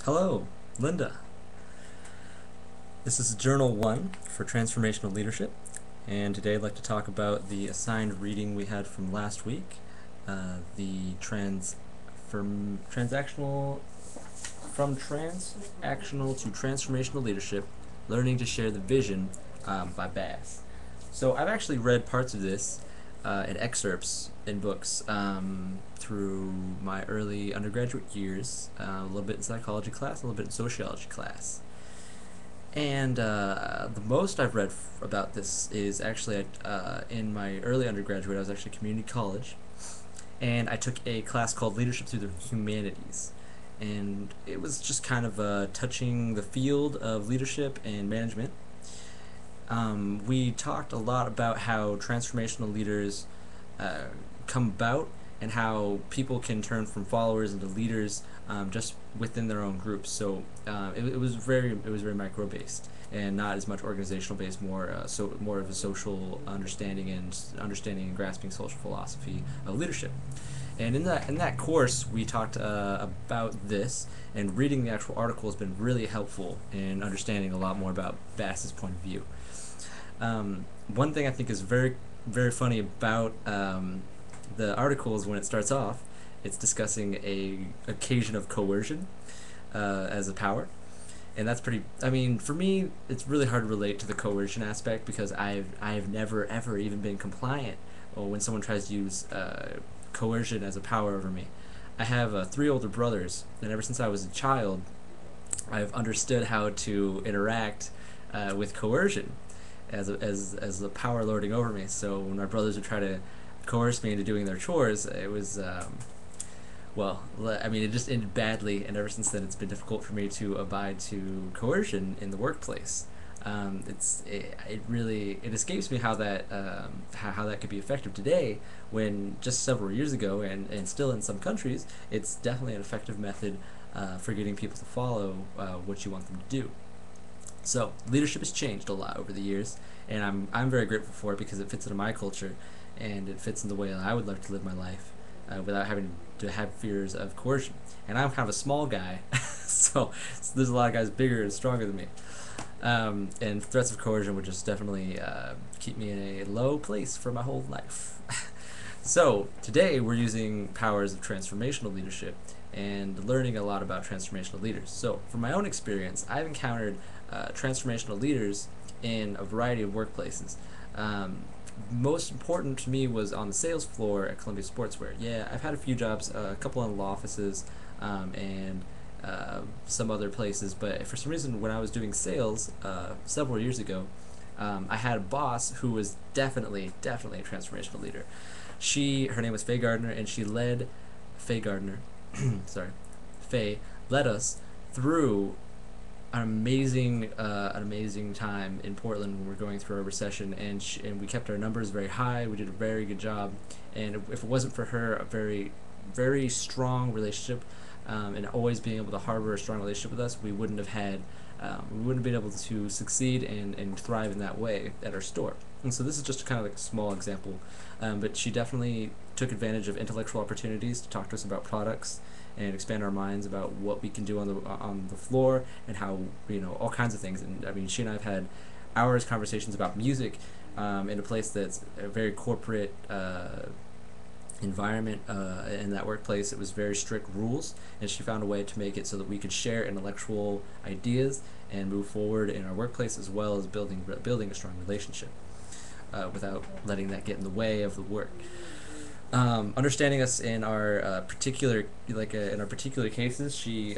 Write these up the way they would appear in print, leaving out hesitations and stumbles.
Hello, Linda. This is Journal 1 for Transformational Leadership, and today I'd like to talk about the assigned reading we had from last week, the transactional from transactional to transformational leadership, learning to share the vision by Bass. So I've actually read parts of this in excerpts in books through my early undergraduate years, a little bit in psychology class, a little bit in sociology class. And the most I've read about this is actually in my early undergraduate. I was actually community college, and I took a class called Leadership Through the Humanities. And it was just kind of touching the field of leadership and management. We talked a lot about how transformational leaders come about and how people can turn from followers into leaders just within their own groups. So it was very micro based and not as much organizational based, more of a social understanding and grasping social philosophy of leadership. And in that course, we talked about this, and reading the actual article has been really helpful in understanding a lot more about Bass's point of view. One thing I think is very funny about the article is when it starts off, it's discussing a occasion of coercion as a power, and that's pretty. I mean, for me, it's really hard to relate to the coercion aspect because I've never ever even been compliant. Or when someone tries to use coercion as a power over me, I have 3 older brothers, and ever since I was a child, I've understood how to interact with coercion as a power lording over me. So when my brothers would try to coerce me into doing their chores, it was well, I mean, it just ended badly, and ever since then it's been difficult for me to abide to coercion in the workplace. It really escapes me how that could be effective today, when just several years ago, and still in some countries, it's definitely an effective method for getting people to follow what you want them to do. So leadership has changed a lot over the years, and I'm very grateful for it because it fits into my culture, and it fits in the way that I would like to live my life without having to have fears of coercion. And I'm kind of a small guy, so there's a lot of guys bigger and stronger than me. And threats of coercion would just definitely keep me in a low place for my whole life. So today we're using powers of transformational leadership and learning a lot about transformational leaders. So from my own experience, I've encountered transformational leaders in a variety of workplaces. Most important to me was on the sales floor at Columbia Sportswear. Yeah, I've had a few jobs, a couple in law offices, and some other places, but for some reason when I was doing sales several years ago, I had a boss who was definitely a transformational leader. Her name was Faye Gardner, and Faye Gardner, sorry, Faye led us through an amazing time in Portland when we were going through a recession, and we kept our numbers very high. We did a very good job, and if it wasn't for her, a very strong relationship, and always being able to harbor a strong relationship with us, we wouldn't have been able to succeed and thrive in that way at our store. And so this is just kind of like a small example, but she definitely took advantage of intellectual opportunities to talk to us about products and expand our minds about what we can do on the floor, and how, all kinds of things. And I mean, she and I have had hours conversations about music in a place that's a very corporate environment. In that workplace, it was very strict rules, and she found a way to make it so that we could share intellectual ideas and move forward in our workplace, as well as building a strong relationship without letting that get in the way of the work. Understanding us in our particular cases, she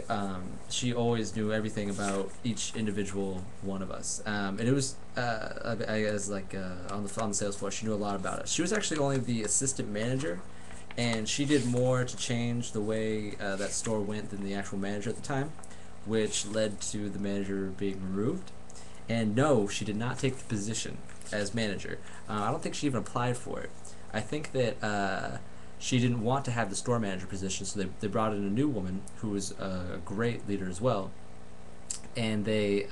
always knew everything about each individual one of us, and it was I guess on the sales floor, she knew a lot about us. She was actually only the assistant manager, and she did more to change the way that store went than the actual manager at the time, which led to the manager being removed. And no, she did not take the position as manager. I don't think she even applied for it. I think that she didn't want to have the store manager position, so they brought in a new woman who was a great leader as well. And they,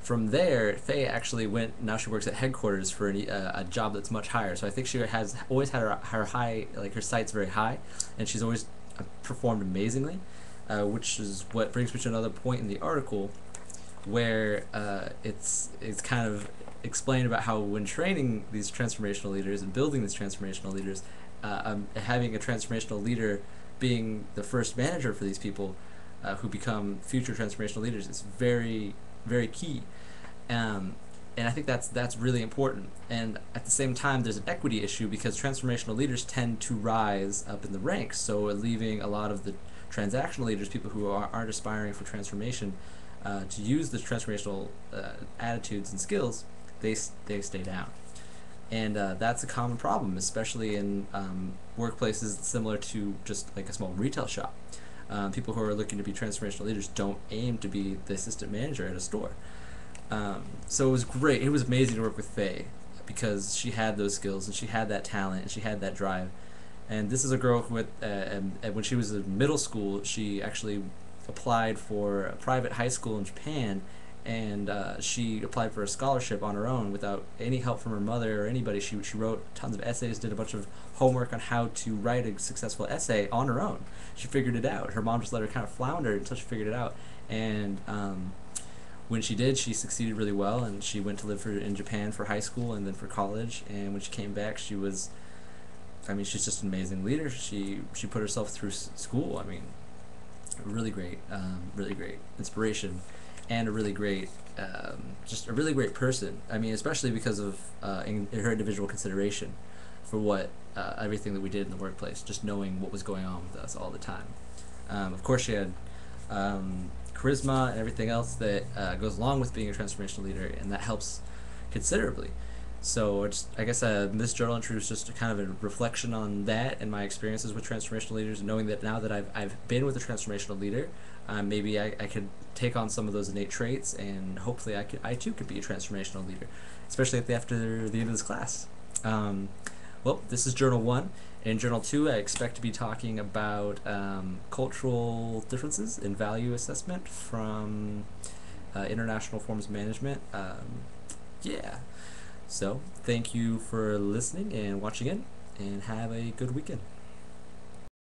from there, Faye actually went. Now she works at headquarters for a job that's much higher. So I think she has always had her sights very high, and she's always performed amazingly. which is what brings me to another point in the article where it's kind of explained about how when training these transformational leaders and building these transformational leaders, having a transformational leader being the first manager for these people who become future transformational leaders is very, very key. Um, and I think that's really important. And at the same time, there's an equity issue because transformational leaders tend to rise up in the ranks. So leaving a lot of the transactional leaders, people who aren't aspiring for transformation, to use the transformational attitudes and skills, they stay down. And that's a common problem, especially in workplaces similar to just like a small retail shop. People who are looking to be transformational leaders don't aim to be the assistant manager at a store. So it was great. It was amazing to work with Faye because she had those skills and she had that talent and she had that drive. And this is a girl who, when she was in middle school, she actually applied for a private high school in Japan, and she applied for a scholarship on her own without any help from her mother or anybody. She wrote tons of essays, did a bunch of homework on how to write a successful essay on her own. She figured it out. Her mom just let her kind of flounder until she figured it out. And when she did, she succeeded really well, and she went to live in Japan for high school and then for college. And when she came back, she's just an amazing leader. She put herself through school. I mean, really great inspiration, and a really great, just a really great person. I mean, especially because of in her individual consideration for what everything that we did in the workplace, just knowing what was going on with us all the time. Of course, she had charisma and everything else that goes along with being a transformational leader, and that helps considerably. So I guess this journal entry was just a kind of a reflection on that and my experiences with transformational leaders, and knowing that now that I've been with a transformational leader, maybe I could take on some of those innate traits, and hopefully I too could be a transformational leader, especially after the end of this class. Well, this is Journal 1. In Journal 2, I expect to be talking about cultural differences in value assessment from international forms of management. Yeah. So, thank you for listening and watching in, and have a good weekend.